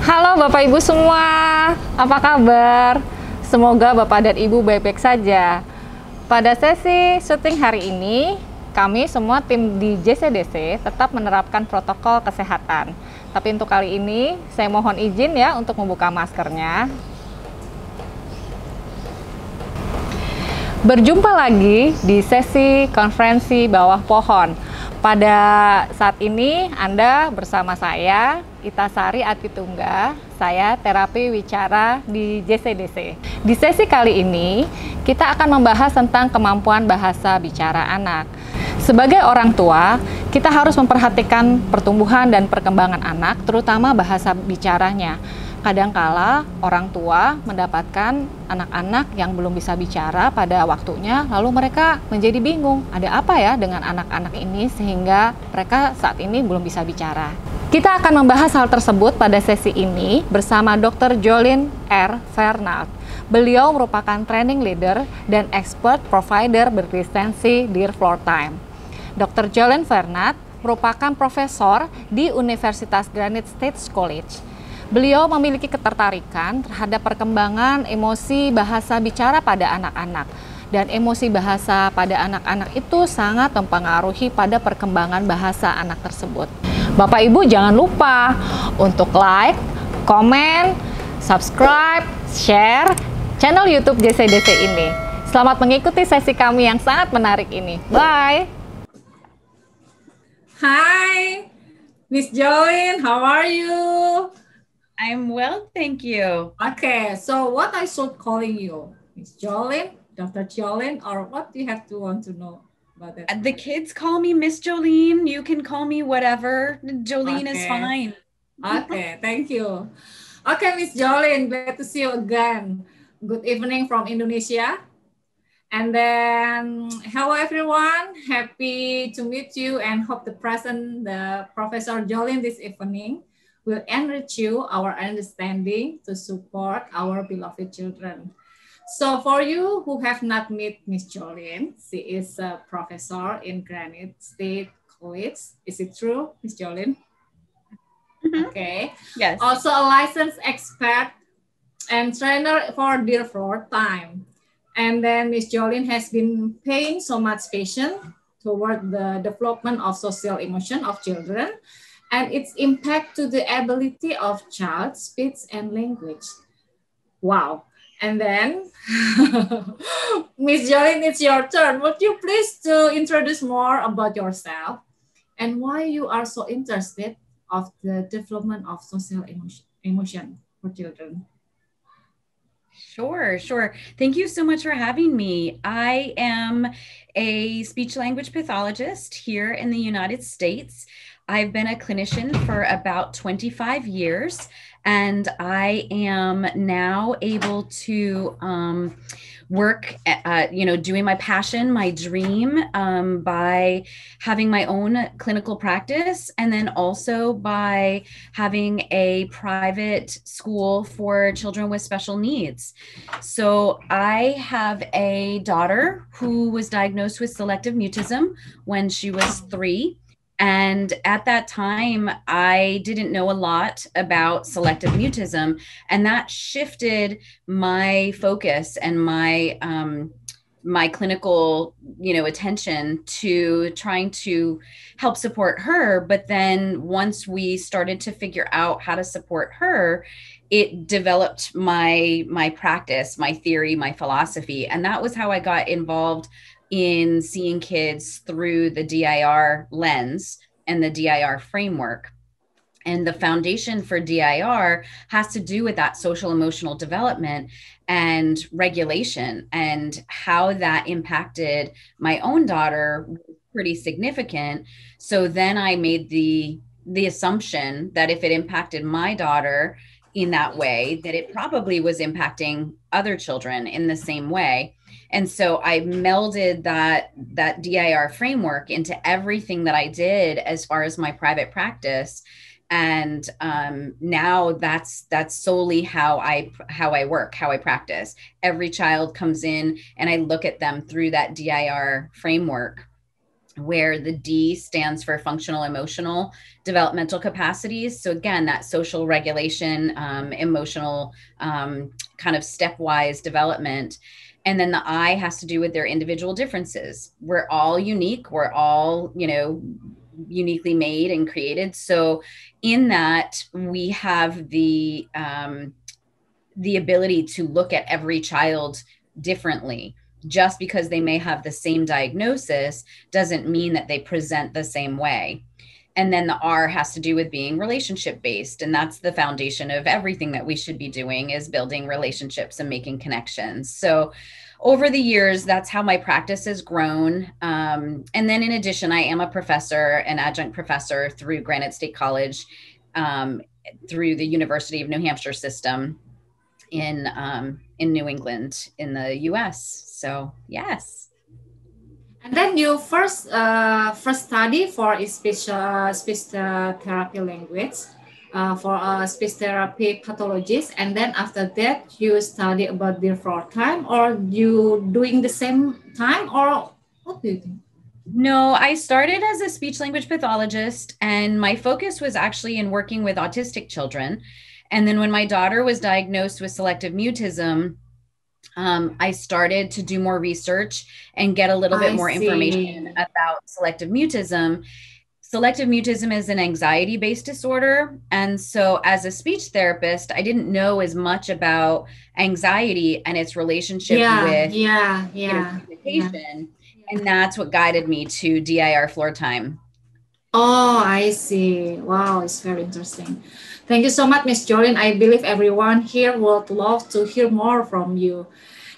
Halo Bapak Ibu semua, apa kabar? Semoga Bapak dan Ibu baik-baik saja. Pada sesi syuting hari ini, kami semua tim di JCDC tetap menerapkan protokol kesehatan. Tapi untuk kali ini, saya mohon izin ya untuk membuka maskernya. Berjumpa lagi di sesi konferensi bawah pohon. Pada saat ini Anda bersama saya, Itasari Atitungga, saya terapi wicara di JCDC. Di sesi kali ini, kita akan membahas tentang kemampuan bahasa bicara anak. Sebagai orang tua, kita harus memperhatikan pertumbuhan dan perkembangan anak, terutama bahasa bicaranya. Kadangkala orang tua mendapatkan anak-anak yang belum bisa bicara pada waktunya, lalu mereka menjadi bingung, ada apa ya dengan anak-anak ini sehingga mereka saat ini belum bisa bicara. Kita akan membahas hal tersebut pada sesi ini bersama Dr. Jolene R. Fernald. Beliau merupakan training leader dan expert provider berlisensi Dear Floor Time. Dr. Jolene Fernald merupakan profesor di Universitas Granite State College. Beliau memiliki ketertarikan terhadap perkembangan emosi bahasa bicara pada anak-anak. Dan emosi bahasa pada anak-anak itu sangat mempengaruhi pada perkembangan bahasa anak tersebut. Bapak Ibu jangan lupa untuk like, komen, subscribe, share channel YouTube JCDC ini. Selamat mengikuti sesi kami yang sangat menarik ini. Bye! Hi, Miss Jolene, how are you? I'm well, thank you. Okay, so what I should calling you? Miss Jolene, Dr. Jolene, or what do you have to want to know about that? The kids call me Miss Jolene. You can call me whatever. Jolene is fine. Okay, thank you. Okay, Miss Jolene, glad to see you again. Good evening from Indonesia. And then, hello everyone. Happy to meet you and hope the Professor Jolene this evening will enrich you our understanding to support our beloved children. So for you who have not met Miss Jolene, she is a professor in Granite State College. Is it true, Miss Jolene? Mm-hmm. Okay. Yes. Also a licensed expert and trainer for Dear Floor Time. And then Miss Jolene has been paying so much attention toward the development of social emotion of children and its impact to the ability of child speech and language. Wow. And then, Miss Jolene, it's your turn. Would you please to introduce more about yourself and why you are so interested of the development of social emotion for children? Sure. Thank you so much for having me. I am a speech language pathologist here in the United States. I've been a clinician for about 25 years, and I am now able to work, doing my passion, my dream, by having my own clinical practice, and then also by having a private school for children with special needs. So I have a daughter who was diagnosed with selective mutism when she was 3. And at that time, I didn't know a lot about selective mutism, and that shifted my focus and my my clinical, attention to trying to help support her. But then once we started to figure out how to support her, it developed my practice, my theory, my philosophy, and that was how I got involved in seeing kids through the DIR lens and the DIR framework. And the foundation for DIR has to do with that social emotional development and regulation, and how that impacted my own daughter was pretty significant. So then I made the assumption that if it impacted my daughter in that way, that it probably was impacting other children in the same way. And so I melded that DIR framework into everything that I did as far as my private practice. And now that's solely how I work, how I practice. Every child comes in and I look at them through that DIR framework. where the D stands for functional emotional developmental capacities. So again, that social regulation, emotional kind of stepwise development. And then the I has to do with their individual differences. We're all unique. We're all, you know, uniquely made and created. So in that, we have the ability to look at every child differently. Just because they may have the same diagnosis doesn't mean that they present the same way. And then the R has to do with being relationship based. And that's the foundation of everything that we should be doing, is building relationships and making connections. So over the years, that's how my practice has grown. And then in addition, I am a professor, an adjunct professor through Granite State College, through the University of New Hampshire system in New England in the US. So yes. And then you first study for speech therapy language for a speech therapy pathologist, and then after that you study about the fraud time, or you doing the same time, or what do you think? No, I started as a speech language pathologist, and my focus was actually in working with autistic children. And then when my daughter was diagnosed with selective mutism, I started to do more research and get a little bit more information about selective mutism. Selective mutism is an anxiety-based disorder. And so as a speech therapist, I didn't know as much about anxiety and its relationship with communication. And that's what guided me to DIR floor time. Oh, I see. Wow, it's very interesting. Thank you so much, Miss Jolene. I believe everyone here would love to hear more from you.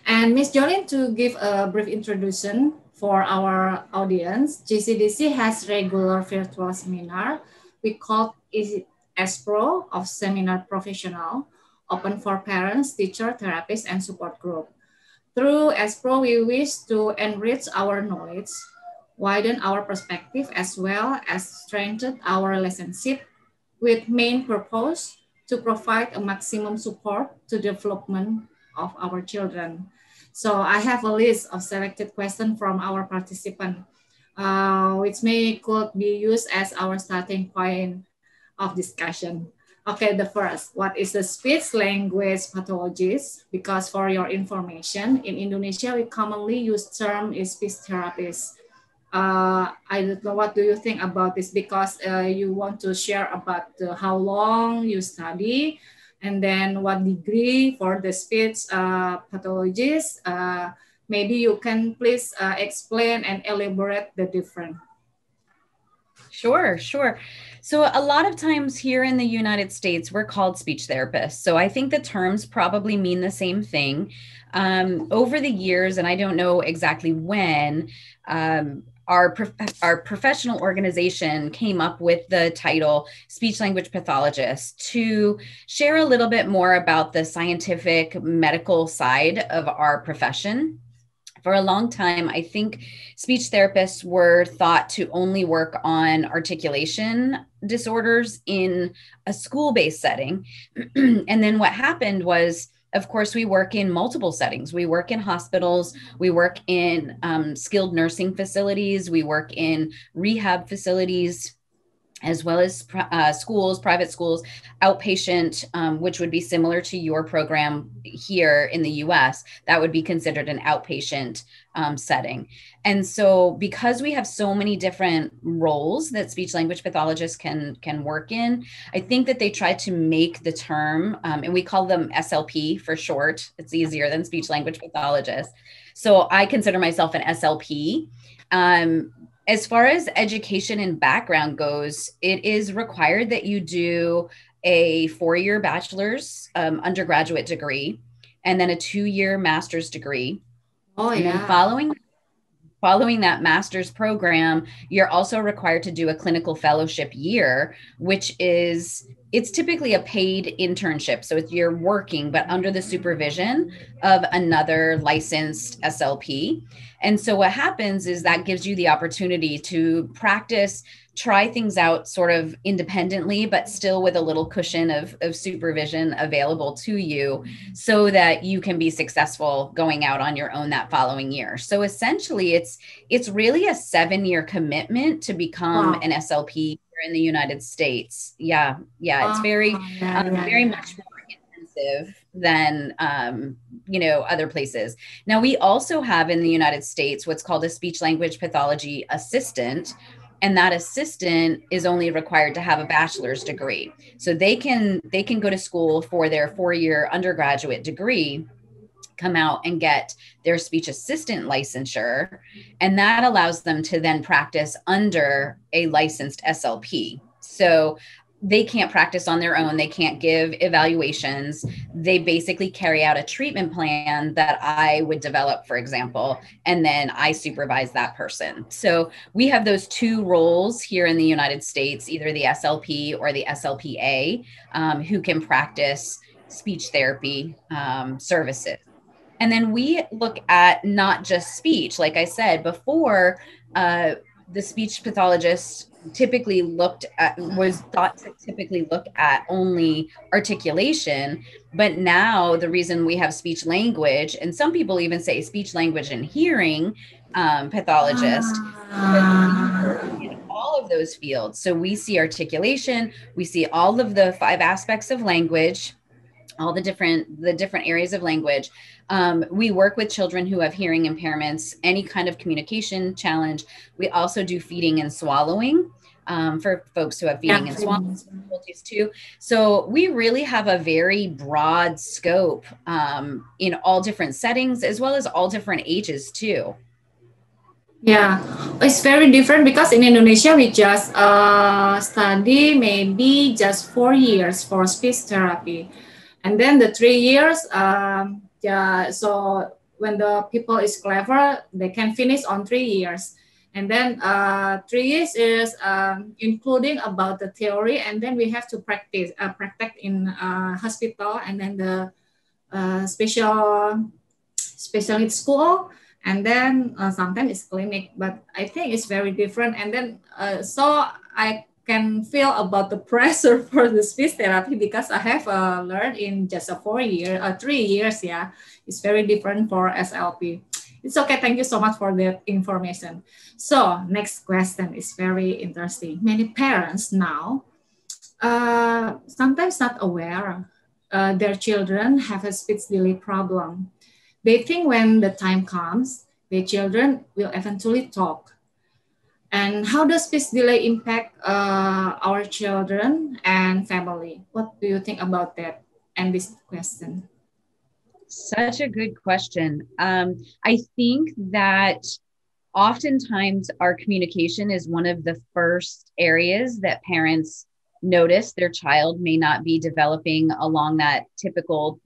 And Miss Jolene, to give a brief introduction for our audience, JCDC has regular virtual seminar. We call it ASPRO, of Seminar Professional, open for parents, teacher, therapists, and support group. Through ASPRO, we wish to enrich our knowledge, widen our perspective, as well as strengthen our relationship, with main purpose to provide a maximum support to development of our children. So I have a list of selected questions from our participants, which could be used as our starting point of discussion. Okay, the first, what is the speech language pathologist? Because for your information, in Indonesia, we commonly use term is speech therapist. I don't know, what do you think about this? Because you want to share about how long you study, and then what degree for the speech pathologist. Maybe you can please explain and elaborate the difference. Sure. So a lot of times here in the United States, we're called speech therapists. So I think the terms probably mean the same thing. Over the years, and I don't know exactly when, our professional organization came up with the title speech language pathologist to share a little bit more about the scientific medical side of our profession. For a long time, I think speech therapists were thought to only work on articulation disorders in a school-based setting. And then what happened was, of course, we work in multiple settings. We work in hospitals, we work in skilled nursing facilities, we work in rehab facilities, as well as schools, private schools, outpatient, which would be similar to your program here in the US. That would be considered an outpatient setting. And so because we have so many different roles that speech language pathologists can work in, I think that they try to make the term, and we call them SLP for short. It's easier than speech language pathologist. So I consider myself an SLP. As far as education and background goes, it is required that you do a 4-year bachelor's undergraduate degree, and then a 2-year master's degree. And then following that master's program, you're also required to do a clinical fellowship year, which is it's typically a paid internship. So it's, you're working, but under the supervision of another licensed SLP. And so what happens is that gives you the opportunity to practice, try things out sort of independently, but still with a little cushion of supervision available to you so that you can be successful going out on your own that following year. So essentially it's really a 7-year commitment to become an SLP in the United States. Yeah. It's very, very much more intensive than, other places. Now, we also have in the United States what's called a speech language pathology assistant. And that assistant is only required to have a bachelor's degree. So they can go to school for their 4-year undergraduate degree, come out and get their speech assistant licensure. And that allows them to then practice under a licensed SLP. So they can't practice on their own. They can't give evaluations. They basically carry out a treatment plan that I would develop, for example, and then I supervise that person. So we have those 2 roles here in the United States, either the SLP or the SLPA, who can practice speech therapy services. And then we look at not just speech. Like I said before, the speech pathologist was thought to typically look at only articulation. But now the reason we have speech language, and some people even say speech language and hearing pathologist, in all of those fields. So we see articulation, we see all of the 5 aspects of language, all the different areas of language. We work with children who have hearing impairments, any kind of communication challenge. We also do feeding and swallowing for folks who have feeding and swallowing difficulties too. So we really have a very broad scope in all different settings, as well as all different ages too. Yeah, it's very different because in Indonesia, we just study maybe just 4 years for speech therapy. And then the 3 years, so when the people is clever, they can finish on 3 years. And then 3 years is including about the theory, and then we have to practice in hospital, and then the specialist school, and then sometimes it's clinic. But I think it's very different. And then so I can feel about the pressure for the speech therapy because I have learned in just a 3 years. Yeah, it's very different for SLP. It's okay. Thank you so much for that information. So next question is very interesting. Many parents now sometimes not aware their children have a speech delay problem. They think when the time comes, their children will eventually talk. And how does speech delay impact our children and family? What do you think about that and this question? Such a good question. I think that oftentimes our communication is one of the first areas that parents notice their child may not be developing along that typical,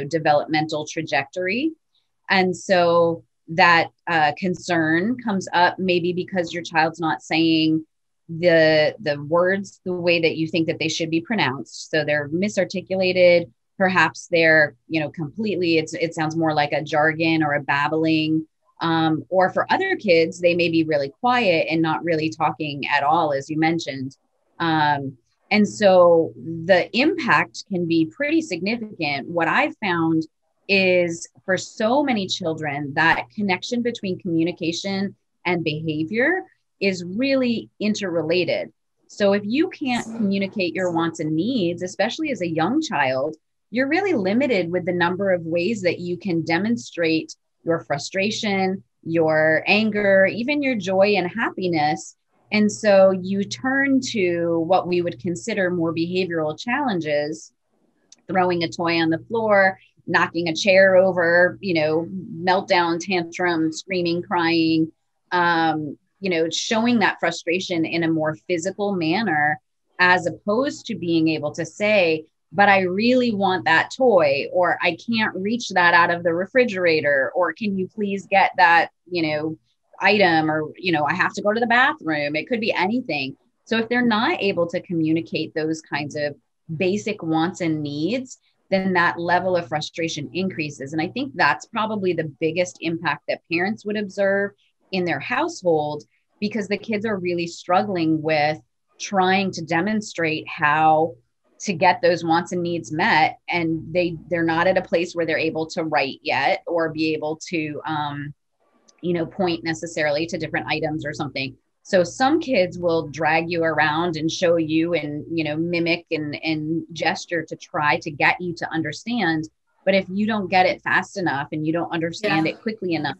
developmental trajectory. And so that concern comes up maybe because your child's not saying the words the way that you think that they should be pronounced. So they're misarticulated. Perhaps they're, completely, it sounds more like a jargon or a babbling. Or for other kids, they may be really quiet and not really talking at all, as you mentioned. And so the impact can be pretty significant. What I've found is for so many children, that connection between communication and behavior is really interrelated. So if you can't communicate your wants and needs, especially as a young child, you're really limited with the number of ways that you can demonstrate your frustration, your anger, even your joy and happiness. And so you turn to what we would consider more behavioral challenges, throwing a toy on the floor, knocking a chair over, meltdown, tantrum, screaming, crying, showing that frustration in a more physical manner, as opposed to being able to say, but I really want that toy, or I can't reach that out of the refrigerator, or can you please get that, item, or, I have to go to the bathroom. It could be anything. So if they're not able to communicate those kinds of basic wants and needs, then that level of frustration increases. And I think that's probably the biggest impact that parents would observe in their household, because the kids are really struggling with trying to demonstrate how to get those wants and needs met. And they're not at a place where they're able to write yet, or be able to, point necessarily to different items or something. So some kids will drag you around and show you and, mimic and gesture to try to get you to understand. But if you don't get it fast enough and you don't understand it quickly enough,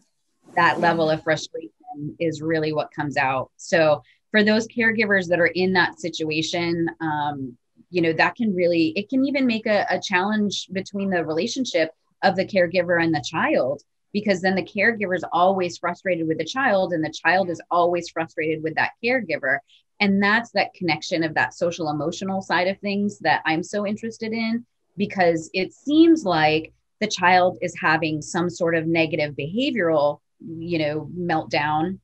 that level of frustration is really what comes out. So for those caregivers that are in that situation, that it can even make a challenge between the relationship of the caregiver and the child, because then the caregiver is always frustrated with the child and the child is always frustrated with that caregiver. And that's that connection of that social emotional side of things that I'm so interested in, because it seems like the child is having some sort of negative behavioral, meltdown,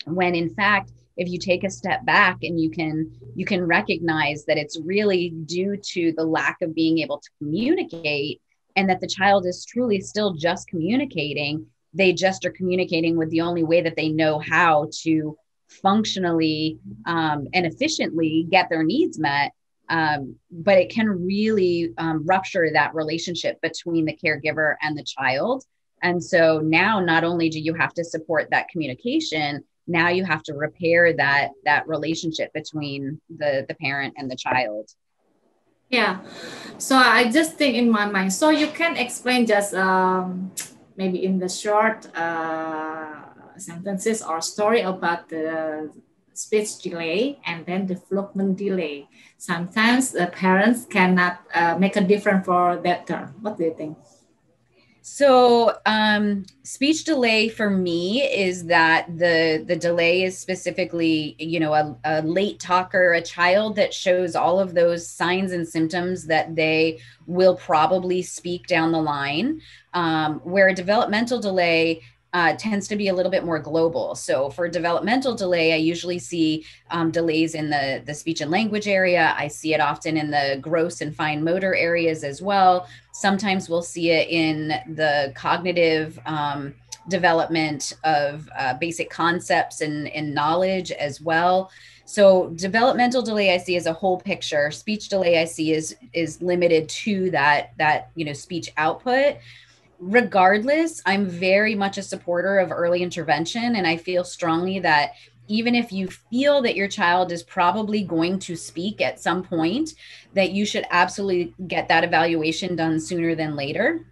when in fact, if you take a step back and you can recognize that it's really due to the lack of being able to communicate, and that the child is truly still just communicating. They just are communicating with the only way that they know how to functionally and efficiently get their needs met. But it can really rupture that relationship between the caregiver and the child. And so now not only do you have to support that communication, now you have to repair that relationship between the parent and the child. Yeah, so I just think in my mind, so you can explain just maybe in the short sentences or story about the speech delay and then development delay. Sometimes the parents cannot make a difference for that term. What do you think? So speech delay for me is that the delay is specifically, a late talker, a child that shows all of those signs and symptoms that they will probably speak down the line, where a developmental delay tends to be a little bit more global. So for developmental delay, I usually see delays in the speech and language area. I see it often in the gross and fine motor areas as well. Sometimes we'll see it in the cognitive development of basic concepts and knowledge as well. So developmental delay I see as a whole picture. Speech delay I see is limited to that speech output. Regardless, I'm very much a supporter of early intervention, and I feel strongly that even if you feel that your child is probably going to speak at some point, that you should absolutely get that evaluation done sooner than later,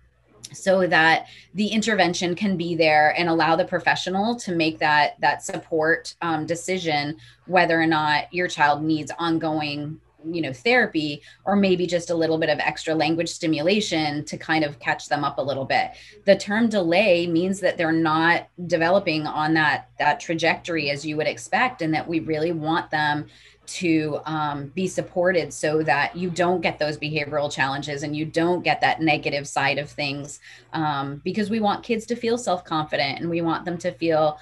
so that the intervention can be there and allow the professional to make that support decision, whether or not your child needs ongoing therapy, or maybe just a little bit of extra language stimulation to kind of catch them up a little bit. The term delay means that they're not developing on that trajectory as you would expect, and that we really want them to be supported so that you don't get those behavioral challenges and you don't get that negative side of things, because we want kids to feel self-confident and we want them to feel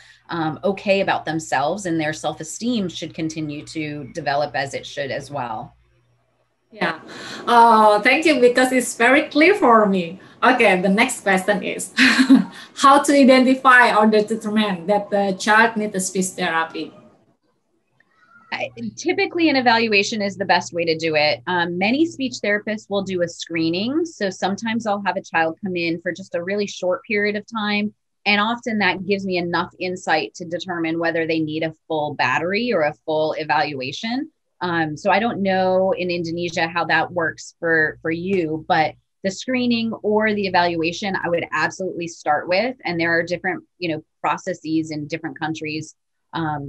okay about themselves, and their self-esteem should continue to develop as it should as well. Yeah. Thank you, because it's very clear for me. Okay, the next question is how to identify or determine that the child needs a speech therapy. Typically, an evaluation is the best way to do it. Many speech therapists will do a screening. So sometimes I'll have a child come in for just a really short period of time. And often that gives me enough insight to determine whether they need a full battery or a full evaluation. So I don't know in Indonesia how that works for you, but the screening or the evaluation, I would absolutely start with. And there are different, processes in different countries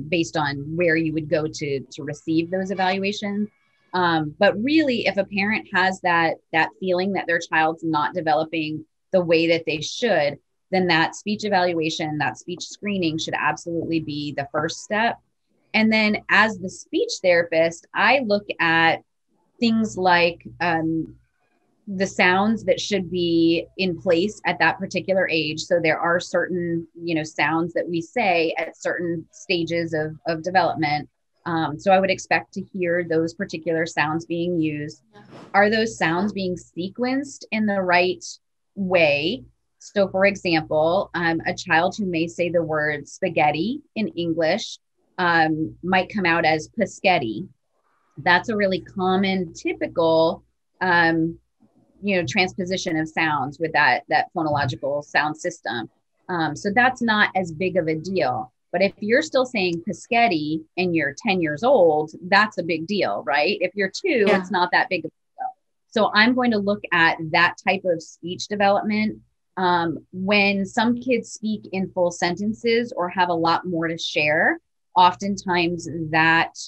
based on where you would go to receive those evaluations. But really, if a parent has that feeling that their child's not developing the way that they should, then that speech evaluation, that speech screening should absolutely be the first step. And then as the speech therapist, I look at things like the sounds that should be in place at that particular age. So there are certain, sounds that we say at certain stages of development. So I would expect to hear those particular sounds being used. Are those sounds being sequenced in the right way? So for example, a child who may say the word spaghetti in English might come out as paschetti. That's a really common, typical, transposition of sounds with that phonological sound system. So that's not as big of a deal. But if you're still saying paschetti and you're 10 years old, that's a big deal, right? If you're 2, it's not that big of a deal. So I'm going to look at that type of speech development. When some kids speak in full sentences or have a lot more to share, oftentimes that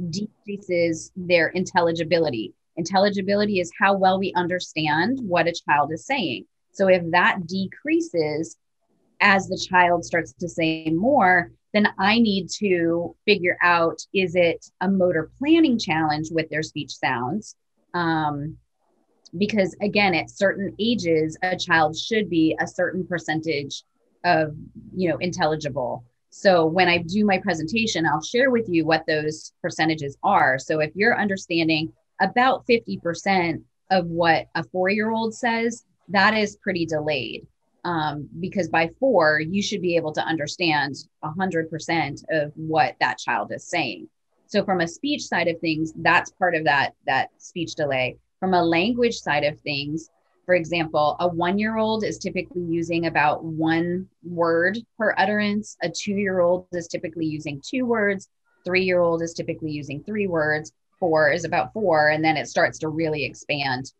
decreases their intelligibility. Intelligibility is how well we understand what a child is saying. So if that decreases as the child starts to say more, then I need to figure out, is it a motor planning challenge with their speech sounds? Because again, at certain ages, a child should be a certain percentage of, intelligible. So when I do my presentation, I'll share with you what those percentages are. So if you're understanding about 50% of what a 4-year-old says, that is pretty delayed. Because by 4, you should be able to understand 100% of what that child is saying. So from a speech side of things, that's part of that speech delay. From a language side of things, for example, a 1-year-old is typically using about 1 word per utterance. A 2-year-old is typically using 2 words. 3-year-old is typically using 3 words. 4 is about 4. And then it starts to really expand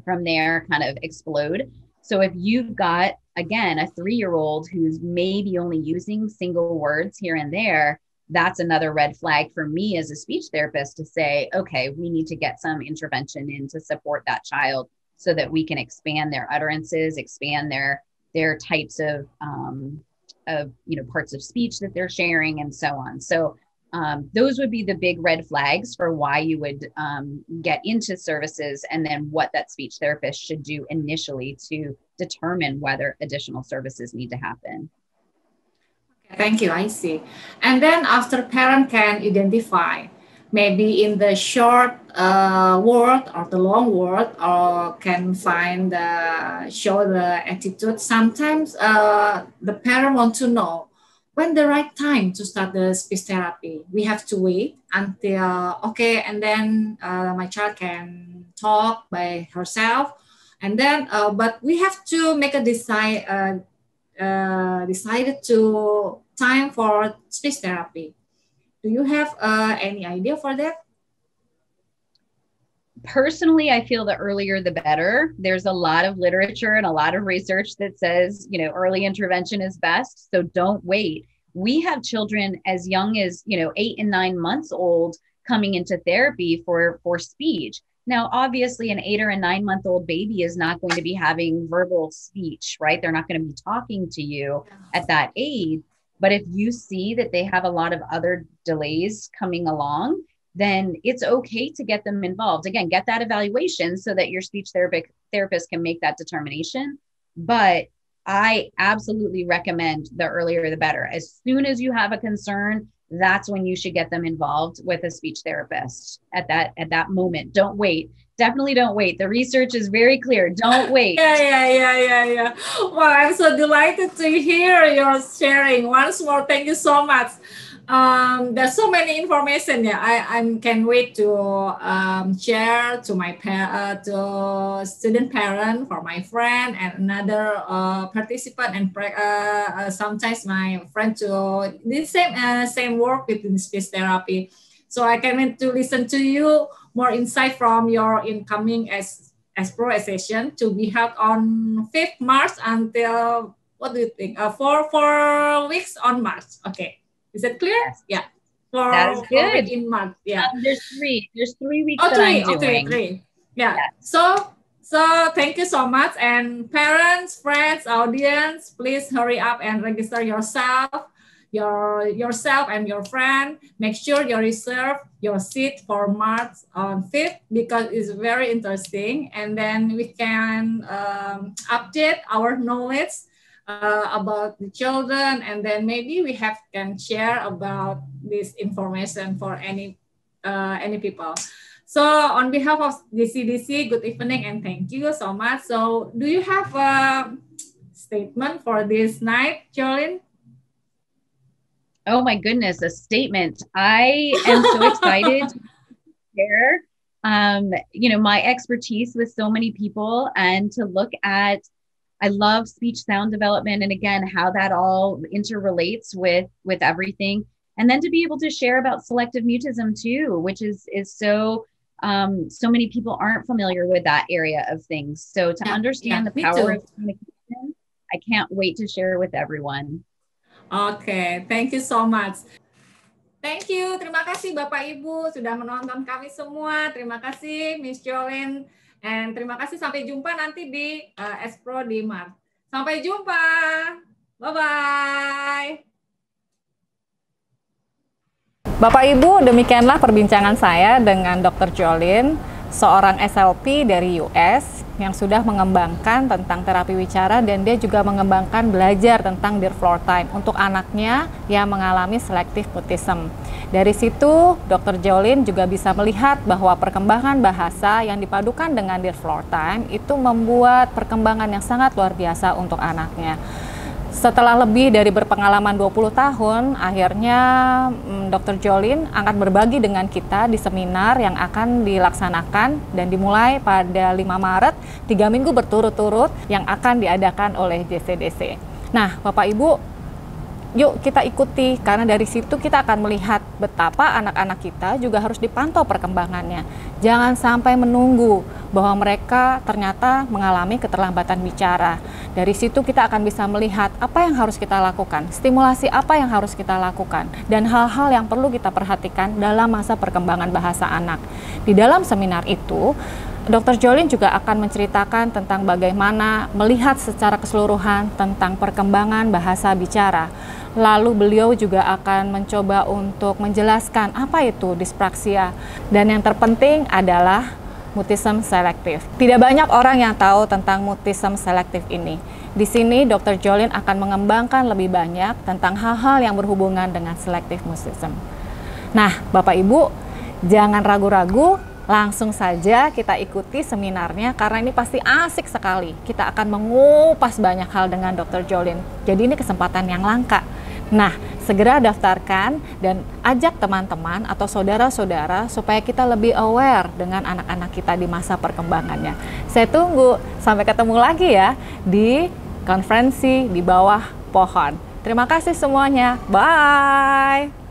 from there, kind of explode. So if you've got, again, a 3-year-old who's maybe only using single words here and there, that's another red flag for me as a speech therapist to say, okay, we need to get some intervention in to support that child so that we can expand their utterances, expand their types of parts of speech that they're sharing and so on. So those would be the big red flags for why you would get into services, and then what that speech therapist should do initially to determine whether additional services need to happen. Thank you, I see. And then after parent can identify, maybe in the short word or the long word, or can find show the attitude. Sometimes the parent want to know when the right time to start the speech therapy. We have to wait until, okay, and then my child can talk by herself. And then, but we have to make a decided to time for speech therapy. Do you have any idea for that? Personally, I feel the earlier the better. There's a lot of literature and a lot of research that says, early intervention is best. So don't wait. We have children as young as, 8 and 9 months old coming into therapy for speech. Now, obviously, an 8 or a 9 month old baby is not going to be having verbal speech, right? They're not going to be talking to you at that age. But if you see that they have a lot of other delays coming along, then it's okay to get them involved. Again, get that evaluation so that your speech therapist can make that determination. But I absolutely recommend the earlier the better. As soon as you have a concern, that's when you should get them involved with a speech therapist at that moment. Don't wait. Definitely don't wait. The research is very clear. Don't wait. Yeah. Well, I'm so delighted to hear your sharing. Once more, thank you so much. There's so many information. Yeah, I can wait to share to my to student parent, for my friend and another participant, and sometimes my friend to the same work within speech therapy. So I can wait to listen to you more insight from your incoming pro session to be held on 5th March until, what do you think? 4 weeks on March. Okay. Is it clear? Yes. Yeah. That is good. In March. Yeah. There's 3 weeks that I'm doing. Three. Yeah. Yes. So thank you so much. And parents, friends, audience, please hurry up and register yourself and your friend. Make sure you reserve your seat for March on 5th because it's very interesting. And then we can update our knowledge about the children, and then maybe we can share about this information for any people. So on behalf of JCDC, good evening and thank you so much. So do you have a statement for this night, Jolene? Oh my goodness, a statement. I am so excited to share, my expertise with so many people and to look at, I love speech sound development. And again, how that all interrelates with everything. And then to be able to share about selective mutism too, which is so, so many people aren't familiar with that area of things. So to understand the power of communication, I can't wait to share with everyone. Okay, thank you so much. Thank you, terima kasih Bapak Ibu sudah menonton kami semua. Terima kasih Miss Jolene, and terima kasih, sampai jumpa nanti di Espro di Maret. Sampai jumpa, bye-bye. Bapak Ibu, demikianlah perbincangan saya dengan Dr. Jolene, seorang SLP dari US yang sudah mengembangkan tentang terapi wicara, dan dia juga mengembangkan belajar tentang dear floor time untuk anaknya yang mengalami selective mutism. Dari situ, Dr. Jolene juga bisa melihat bahwa perkembangan bahasa yang dipadukan dengan dear floor time itu membuat perkembangan yang sangat luar biasa untuk anaknya. Setelah lebih dari berpengalaman 20 tahun, akhirnya Dr. Jolene akan berbagi dengan kita di seminar yang akan dilaksanakan dan dimulai pada 5 Maret, 3 minggu berturut-turut yang akan diadakan oleh JCDC. Nah, Bapak Ibu, yuk kita ikuti, karena dari situ kita akan melihat betapa anak-anak kita juga harus dipantau perkembangannya. Jangan sampai menunggu bahwa mereka ternyata mengalami keterlambatan bicara. Dari situ kita akan bisa melihat apa yang harus kita lakukan, stimulasi apa yang harus kita lakukan, dan hal-hal yang perlu kita perhatikan dalam masa perkembangan bahasa anak. Di dalam seminar itu, Dr. Jolene juga akan menceritakan tentang bagaimana melihat secara keseluruhan tentang perkembangan bahasa bicara. Lalu beliau juga akan mencoba untuk menjelaskan apa itu dispraksia. Dan yang terpenting adalah mutism selektif. Tidak banyak orang yang tahu tentang mutism selektif ini. Di sini Dr. Jolene akan mengembangkan lebih banyak tentang hal-hal yang berhubungan dengan selective mutism. Nah, Bapak Ibu, jangan ragu-ragu, langsung saja kita ikuti seminarnya karena ini pasti asik sekali. Kita akan mengupas banyak hal dengan Dr. Jolene. Jadi ini kesempatan yang langka. Nah, segera daftarkan dan ajak teman-teman atau saudara-saudara supaya kita lebih aware dengan anak-anak kita di masa perkembangannya. Saya tunggu, sampai ketemu lagi ya di konferensi di bawah pohon. Terima kasih semuanya, bye!